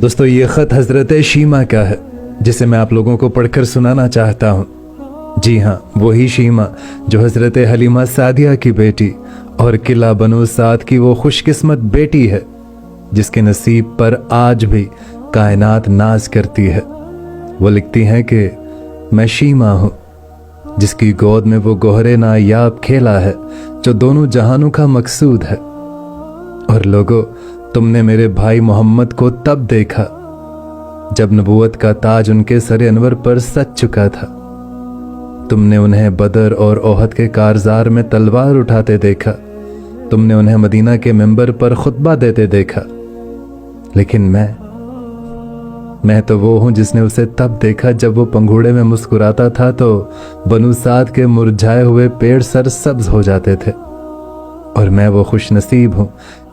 दोस्तों ये ख़त हज़रत शीमा का है जिसे मैं आप लोगों को पढ़कर सुनाना चाहता हूँ। जी हाँ, वही शीमा जो हज़रत हलीमा सादिया की बेटी और किला बनु साद की वो खुशकिस्मत बेटी है जिसके नसीब पर आज भी कायनात नाज करती है। वो लिखती हैं कि मैं शीमा हूँ जिसकी गोद में वो गोहरे नायाब खेला है जो दोनों जहानों का मकसूद है। और लोगों, तुमने मेरे भाई मोहम्मद को तब देखा जब नबूवत का ताज उनके सरे अनवर पर सज चुका था। तुमने उन्हें बदर और ओहद के कारजार में तलवार उठाते देखा। तुमने उन्हें मदीना के मिंबर पर खुतबा देते देखा। लेकिन मैं तो वो हूं जिसने उसे तब देखा जब वो पंघूड़े में मुस्कुराता था तो बनु साद के मुरझाए हुए पेड़ सरसब्ज हो जाते थे। और मैं वो खुश नसीब हूं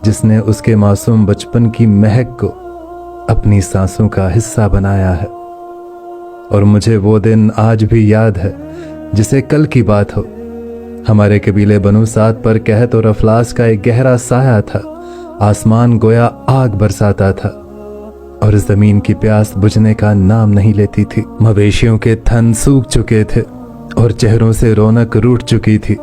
जिसने उसके मासूम बचपन की महक को अपनी सांसों का हिस्सा बनाया है। और मुझे वो दिन आज भी याद है जिसे कल की बात हो। हमारे कबीले बनु साद पर कहत और अफलास का एक गहरा साया था। आसमान गोया आग बरसाता था और जमीन की प्यास बुझने का नाम नहीं लेती थी। मवेशियों के थन सूख चुके थे और चेहरों से रौनक रूठ चुकी थी।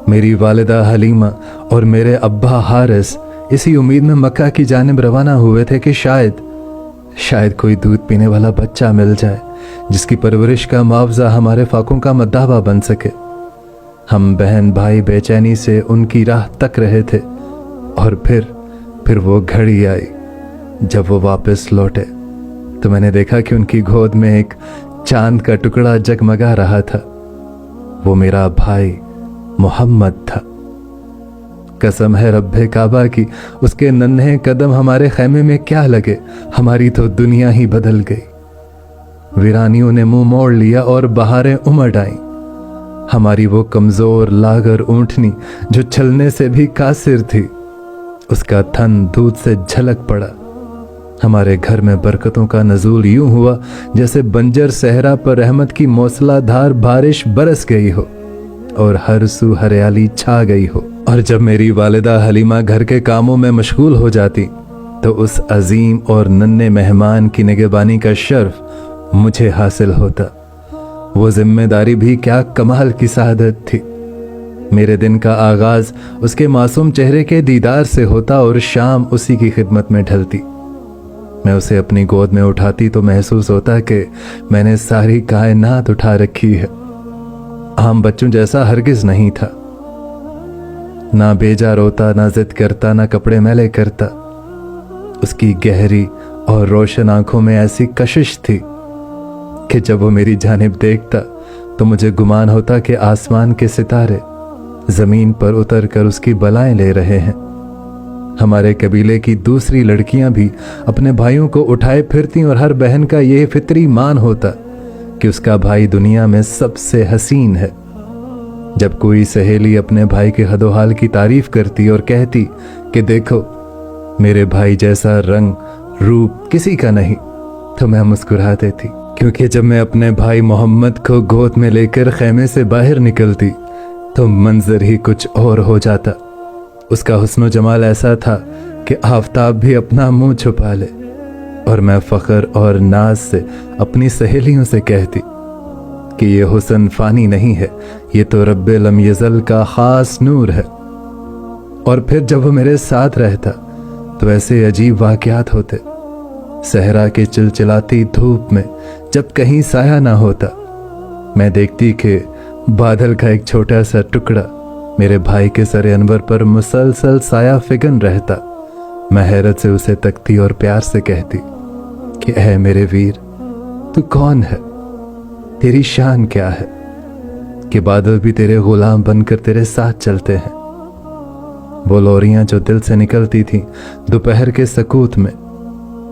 मेरी वालिदा हलीमा और मेरे अब्बा हारिस इसी उम्मीद में मक्का की जानिब रवाना हुए थे कि शायद कोई दूध पीने वाला बच्चा मिल जाए जिसकी परवरिश का मुआवजा हमारे फाकों का मद्दाबा बन सके। हम बहन भाई बेचैनी से उनकी राह तक रहे थे और फिर वो घड़ी आई जब वो वापस लौटे तो मैंने देखा कि उनकी गोद में एक चांद का टुकड़ा जगमगा रहा था। वो मेरा भाई मोहम्मद था। कसम है रब्बे काबा की, उसके नन्हे कदम हमारे खैमे में क्या लगे, हमारी तो दुनिया ही बदल गई। वीरानियों ने मुंह मोड़ लिया और बहारें उमड़ आईं। हमारी वो कमजोर लागर ऊंटनी जो चलने से भी कासिर थी, उसका थन दूध से झलक पड़ा। हमारे घर में बरकतों का नजूल यूं हुआ जैसे बंजर सहरा पर रहमत की मौसलाधार बारिश बरस गई हो और हर सू हरियाली छा गई हो। और जब मेरी वालिदा हलीमा घर के कामों में मशगूल हो जाती तो उस अजीम और नन्हे मेहमान की निगहबानी का शर्फ मुझे हासिल होता। वो जिम्मेदारी भी क्या कमाल की सआदत थी। मेरे दिन का आगाज उसके मासूम चेहरे के दीदार से होता और शाम उसी की खिदमत में ढलती। मैं उसे अपनी गोद में उठाती तो महसूस होता कि मैंने सारी कायनात उठा रखी है। आम बच्चों जैसा हरगिज नहीं था। ना बेजा रोता, ना जिद करता, ना कपड़े मैले करता। उसकी गहरी और रोशन आंखों में ऐसी कशिश थी कि जब वो मेरी जानिब देखता तो मुझे गुमान होता कि आसमान के सितारे जमीन पर उतर कर उसकी बलाएं ले रहे हैं। हमारे कबीले की दूसरी लड़कियां भी अपने भाइयों को उठाए फिरती और हर बहन का यह फितरी मान होता कि उसका भाई दुनिया में सबसे हसीन है। जब कोई सहेली अपने भाई के हदोहाल की तारीफ करती और कहती कि देखो मेरे भाई जैसा रंग रूप किसी का नहीं, तो मैं मुस्कुरा देती, क्योंकि जब मैं अपने भाई मोहम्मद को गोद में लेकर खैमे से बाहर निकलती तो मंजर ही कुछ और हो जाता। उसका हुस्न जमाल ऐसा था कि आफताब भी अपना मुंह छुपा ले। और मैं फख्र और नाज से अपनी सहेलियों से कहती कि ये हुस्न फानी नहीं है, ये तो रब्बे लम यज़ल का खास नूर है। और फिर जब वो मेरे साथ रहता तो ऐसे अजीब वाक़यात होते। सहरा की चिलचिलाती धूप में जब कहीं साया ना होता, मैं देखती कि बादल का एक छोटा सा टुकड़ा मेरे भाई के सरे अनवर पर मुसलसल साया फिगन रहता। मैं हैरत से उसे तकती और प्यार से कहती कि ऐ मेरे वीर, तू कौन है, तेरी शान क्या है कि बादल भी तेरे गुलाम बनकर तेरे साथ चलते हैं। वो लोरियां जो दिल से निकलती थीं दोपहर के सकूत में,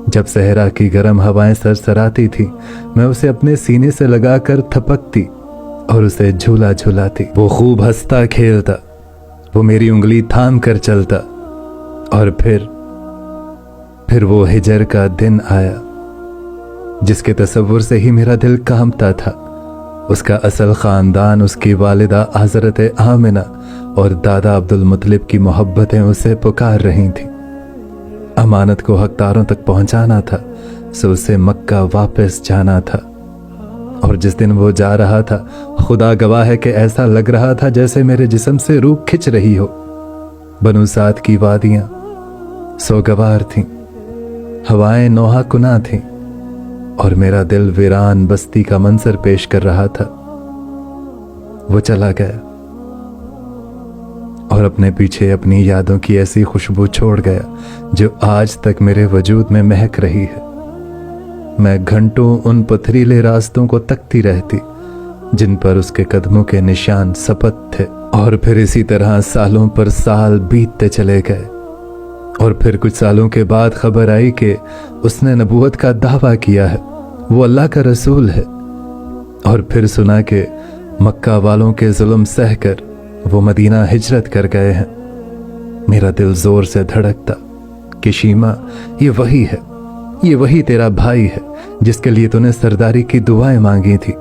जब सहरा की गर्म हवाएं सरसराती थी, मैं उसे अपने सीने से लगाकर थपकती और उसे झूला झूलाती। वो खूब हंसता खेलता, वो मेरी उंगली थाम कर चलता। और फिर वो हिजर का दिन आया जिसके तसव्वुर से ही मेरा दिल कांपता था। उसका असल खानदान, उसकी वालिदा हज़रत आमिना और दादा अब्दुल मुत्तलिब की मोहब्बतें उसे पुकार रही थीं। अमानत को हकदारों तक पहुंचाना था, सो उसे मक्का वापस जाना था। और जिस दिन वो जा रहा था, खुदा गवाह है कि ऐसा लग रहा था जैसे मेरे जिस्म से रूह खिंच रही हो। बनु साद की वादियां सोगवार थीं, हवाएं नोहा कुना थीं, और मेरा दिल वीरान बस्ती का मंजर पेश कर रहा था। वो चला गया और अपने पीछे अपनी यादों की ऐसी खुशबू छोड़ गया जो आज तक मेरे वजूद में महक रही है। मैं घंटों उन पथरीले रास्तों को तकती रहती जिन पर उसके कदमों के निशान सपत थे, और फिर इसी तरह सालों पर साल बीतते चले गए। और फिर कुछ सालों के बाद खबर आई कि उसने नबूवत का दावा किया है, वो अल्लाह का रसूल है। और फिर सुना कि मक्का वालों के जुल्म सहकर वो मदीना हिजरत कर गए हैं। मेरा दिल जोर से धड़कता कि शीमा, ये वही है, ये वही तेरा भाई है जिसके लिए तूने सरदारी की दुआएं मांगी थी।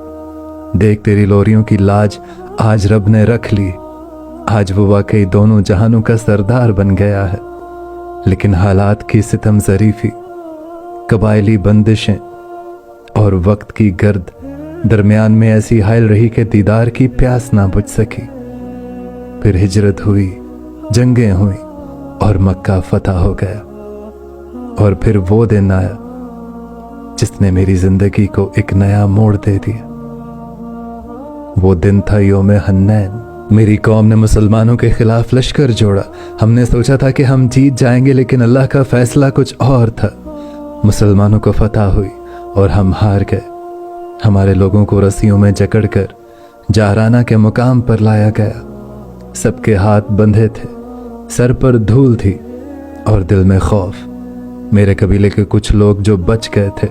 देख, तेरी लोरियों की लाज आज रब ने रख ली। आज वो वाकई दोनों जहानों का सरदार बन गया है। लेकिन हालात की सितम ज़रीफी, कबायली बंदिशें और वक्त की गर्द दरमियान में ऐसी हायल रही कि दीदार की प्यास ना बुझ सकी। फिर हिजरत हुई, जंगें हुई और मक्का फतह हो गया। और फिर वो दिन आया जिसने मेरी जिंदगी को एक नया मोड़ दे दिया। वो दिन था यौम हन्नैन। मेरी कौम ने मुसलमानों के खिलाफ लश्कर जोड़ा। हमने सोचा था कि हम जीत जाएंगे, लेकिन अल्लाह का फैसला कुछ और था। मुसलमानों को फतह हुई और हम हार गए। हमारे लोगों को रस्सियों में जकड़कर जाराना के मुकाम पर लाया गया। सबके हाथ बंधे थे, सर पर धूल थी और दिल में खौफ। मेरे कबीले के कुछ लोग जो बच गए थे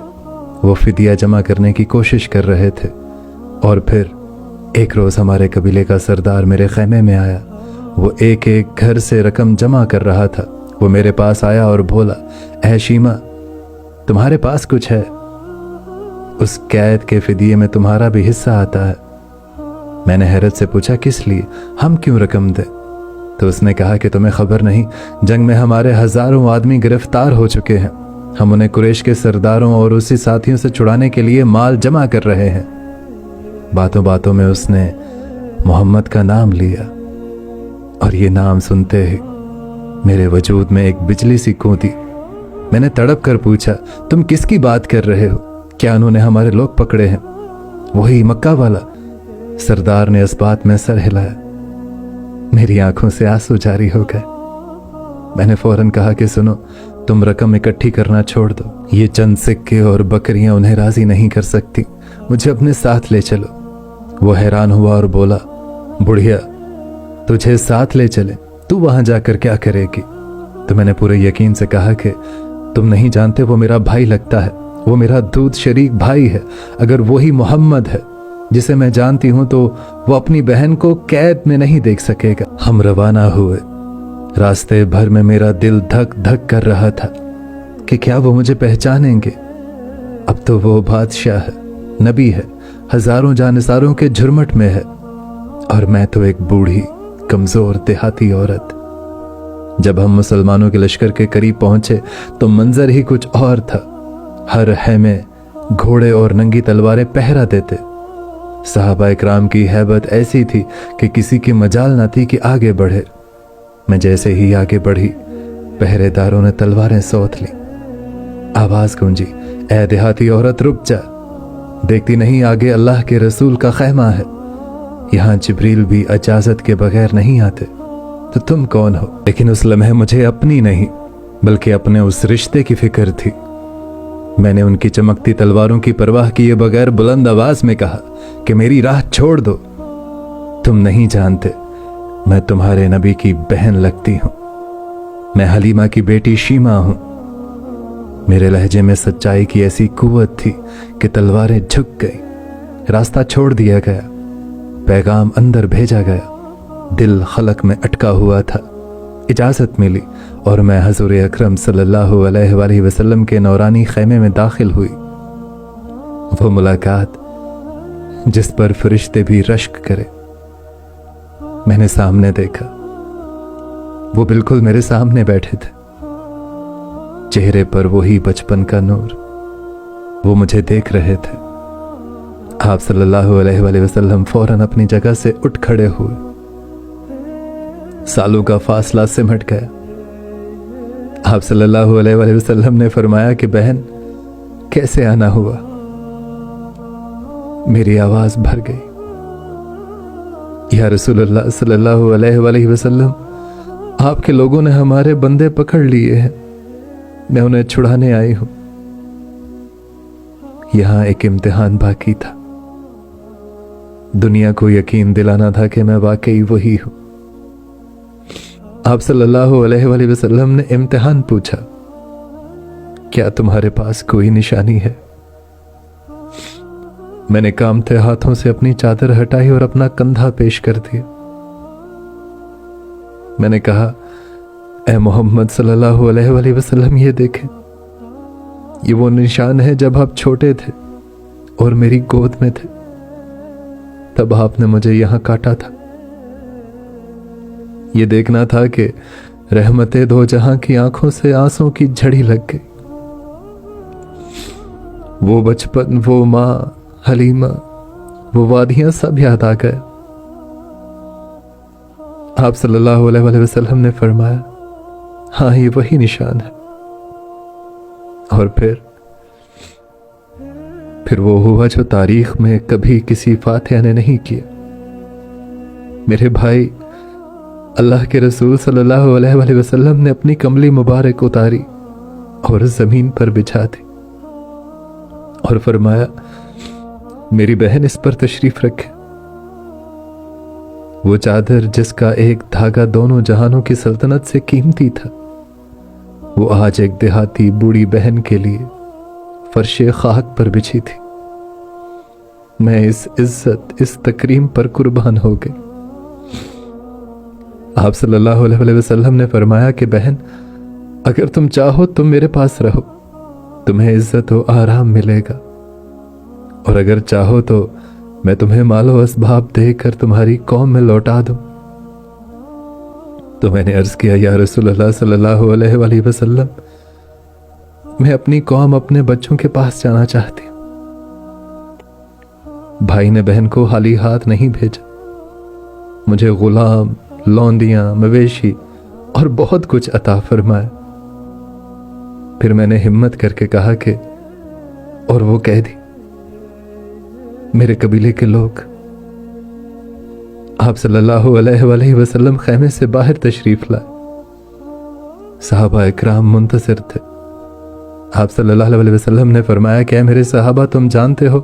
वो फिदिया जमा करने की कोशिश कर रहे थे। और फिर एक रोज हमारे कबीले का सरदार मेरे खैमे में आया। वो एक एक घर से रकम जमा कर रहा था। वो मेरे पास आया और बोला, ऐ शीमा, तुम्हारे पास कुछ है? उस कैद के फिदिये में तुम्हारा भी हिस्सा आता है। मैंने हैरत से पूछा, किस लिए? हम क्यों रकम दें? तो उसने कहा कि तुम्हें खबर नहीं, जंग में हमारे हजारों आदमी गिरफ्तार हो चुके हैं। हम उन्हें कुरैश के सरदारों और उसी साथियों से छुड़ाने के लिए माल जमा कर रहे हैं। बातों बातों में उसने मोहम्मद का नाम लिया, और ये नाम सुनते ही मेरे वजूद में एक बिजली सी कूदी। मैंने तड़प कर पूछा, तुम किसकी बात कर रहे हो? क्या उन्होंने हमारे लोग पकड़े हैं? वही मक्का वाला? सरदार ने इस बात में सर हिलाया। मेरी आंखों से आंसू जारी हो गए। मैंने फौरन कहा कि सुनो, तुम रकम इकट्ठी करना छोड़ दो। ये चंद सिक्के और बकरियां उन्हें राजी नहीं कर सकती। मुझे अपने साथ ले चलो। वो हैरान हुआ और बोला, बुढ़िया, तुझे साथ ले चले? तू वहां जाकर क्या करेगी? तो मैंने पूरे यकीन से कहा कि तुम नहीं जानते, वो मेरा भाई लगता है। वो मेरा दूध शरीक भाई है। अगर वही मोहम्मद है जिसे मैं जानती हूं, तो वो अपनी बहन को कैद में नहीं देख सकेगा। हम रवाना हुए। रास्ते भर में मेरा दिल धक धक कर रहा था कि क्या वो मुझे पहचानेंगे। अब तो वो बादशाह है, नबी है, हजारों जानिसारों के झुरमट में है, और मैं तो एक बूढ़ी कमजोर देहाती औरत। जब हम मुसलमानों के लश्कर के करीब पहुंचे तो मंजर ही कुछ और था। हर हैमे घोड़े और नंगी तलवारें पहरा देते। सहाबा इकराम की हैबत ऐसी थी कि किसी की मजाल न थी कि आगे बढ़े। मैं जैसे ही आगे बढ़ी, पहरेदारों ने तलवारें सौंध ली। आवाज गूंजी, ऐ देहाती औरत, रुक जा। देखती नहीं आगे अल्लाह के रसूल का खैमा है। यहां जिब्रील भी इजाजत के बगैर नहीं आते। तो तुम कौन हो? लेकिन उस लम्हे मुझे अपनी नहीं बल्कि अपने उस रिश्ते की फिक्र थी। मैंने उनकी चमकती तलवारों की परवाह किए बगैर बुलंद आवाज में कहा कि मेरी राह छोड़ दो। तुम नहीं जानते, मैं तुम्हारे नबी की बहन लगती हूं। मैं हलीमा की बेटी शीमा हूं। मेरे लहजे में सच्चाई की ऐसी कुव्वत थी कि तलवारें झुक गई। रास्ता छोड़ दिया गया, पैगाम अंदर भेजा गया। दिल खलक में अटका हुआ था। इजाजत मिली और मैं हजूर अकरम सल्लल्लाहु अलैहि वसल्लम के नौरानी खैमे में दाखिल हुई। वो मुलाकात जिस पर फरिश्ते भी रश्क करे। मैंने सामने देखा, वो बिल्कुल मेरे सामने बैठे थे। चेहरे पर वही बचपन का नूर। वो मुझे देख रहे थे। आप सल्लल्लाहु अलैहि वसल्लम फौरन अपनी जगह से उठ खड़े हुए। सालों का फासला सिमट गया। आप सल्लल्लाहु अलैहि वसल्लम ने फरमाया कि बहन, कैसे आना हुआ? मेरी आवाज भर गई, या रसूलुल्लाह सल्लल्लाहु अलैहि वसल्लम, आपके लोगों ने हमारे बंदे पकड़ लिए हैं, मैं उन्हें छुड़ाने आई हूं। यहां एक इम्तिहान बाकी था। दुनिया को यकीन दिलाना था कि मैं वाकई वही हूं। आप सल्लल्लाहु अलैहि वसल्लम ने इम्तिहान पूछा, क्या तुम्हारे पास कोई निशानी है? मैंने कांपते हाथों से अपनी चादर हटाई और अपना कंधा पेश कर दिया। मैंने कहा, ऐ मोहम्मद सल्लल्लाहु अलैहि वसल्लम, ये देखें, ये वो निशान है जब आप छोटे थे और मेरी गोद में थे, तब आपने मुझे यहां काटा था। ये देखना था कि रहमते दो जहां की आंखों से आंसू की झड़ी लग गई। वो बचपन, वो मां हलीमा, वो वादियां सब याद आ गए। आप सल्लल्लाहु अलैहि वसल्लम ने फरमाया, हाँ, ये वही निशान है। और फिर वो हुआ जो तारीख में कभी किसी फातिहा ने नहीं किया। मेरे भाई, अल्लाह के रसूल सल्लल्लाहु अलैहि वसल्लम ने अपनी कमली मुबारक उतारी और जमीन पर बिछा दी और फरमाया, मेरी बहन, इस पर तशरीफ रखे। वो चादर जिसका एक धागा दोनों जहानों की सल्तनत से कीमती था, वो आज एक देहाती बूढ़ी बहन के लिए फर्शे खाक पर बिछी थी। मैं इस इज्जत, इस तकरीम पर कुर्बान हो गई। आप सल्लल्लाहु अलैहि वसल्लम ने फरमाया कि बहन, अगर तुम चाहो तो मेरे पास रहो, तुम्हें इज्जत और आराम मिलेगा, और अगर चाहो तो मैं तुम्हें मालो असबाब देकर तुम्हारी कौम में लौटा दूं। तो मैंने अर्ज किया, या रसूलल्लाह सल्लल्लाहु अलैहि वसल्लम, मैं अपनी कौम, अपने बच्चों के पास जाना चाहती हूं। भाई ने बहन को खाली हाथ नहीं भेजा, मुझे गुलाम, लौंदियां, मवेशी और बहुत कुछ अता फरमाया। फिर मैंने हिम्मत करके कहा कि, और वो कैदी, मेरे कबीले के लोग। आप सल्लल्लाहु अलैहि वसल्लम खैमे से बाहर तशरीफ लाए। सहाबा इकराम मुंतसिर थे। आप सल्लल्लाहु अलैहि वसल्लम ने फरमाया कि मेरे सहाबा, तुम जानते हो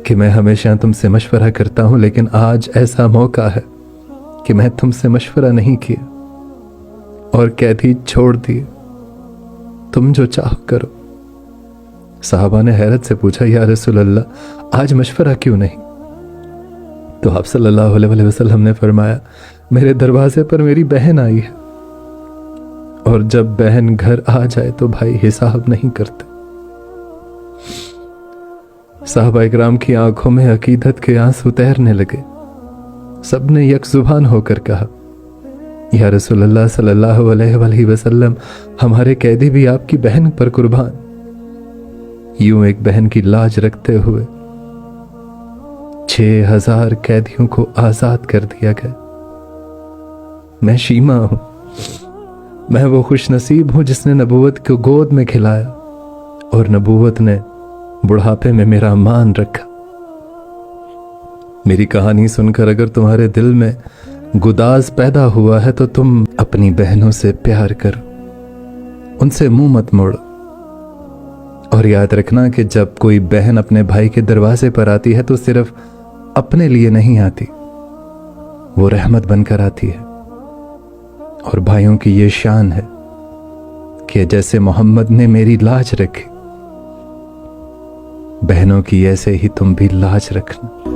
कि मैं हमेशा तुमसे मशवरा करता हूं, लेकिन आज ऐसा मौका है कि मैं तुमसे मशवरा नहीं किया और कैदी छोड़ दिए। तुम जो चाहो करो। साहबा ने हैरत से पूछा, या रसूल अल्लाह, आज मशवरा क्यों नहीं? तो आप सल्लल्लाहु अलैहि वसल्लम ने फरमाया, मेरे दरवाजे पर मेरी बहन आई है, और जब बहन घर आ जाए तो भाई हिसाब नहीं करते। साहबा इकराम की आंखों में अकीदत के आंसू तैरने लगे। सबने एक जुबान होकर कहा, या रसूलल्लाह सल्लल्लाहु अलैहि वसल्लम, हमारे कैदी भी आपकी बहन पर कुर्बान। यूं एक बहन की लाज रखते हुए 6000 कैदियों को आजाद कर दिया गया। मैं शीमा हूं, मैं वो खुशनसीब हूं जिसने नबूवत को गोद में खिलाया और नबूवत ने बुढ़ापे में मेरा मान रखा। मेरी कहानी सुनकर अगर तुम्हारे दिल में गुदाज पैदा हुआ है तो तुम अपनी बहनों से प्यार करो, उनसे मुंह मत मोड़ो। और याद रखना कि जब कोई बहन अपने भाई के दरवाजे पर आती है तो सिर्फ अपने लिए नहीं आती, वो रहमत बनकर आती है। और भाइयों की ये शान है कि जैसे मोहम्मद ने मेरी लाज रखी, बहनों की ऐसे ही तुम भी लाज रखना।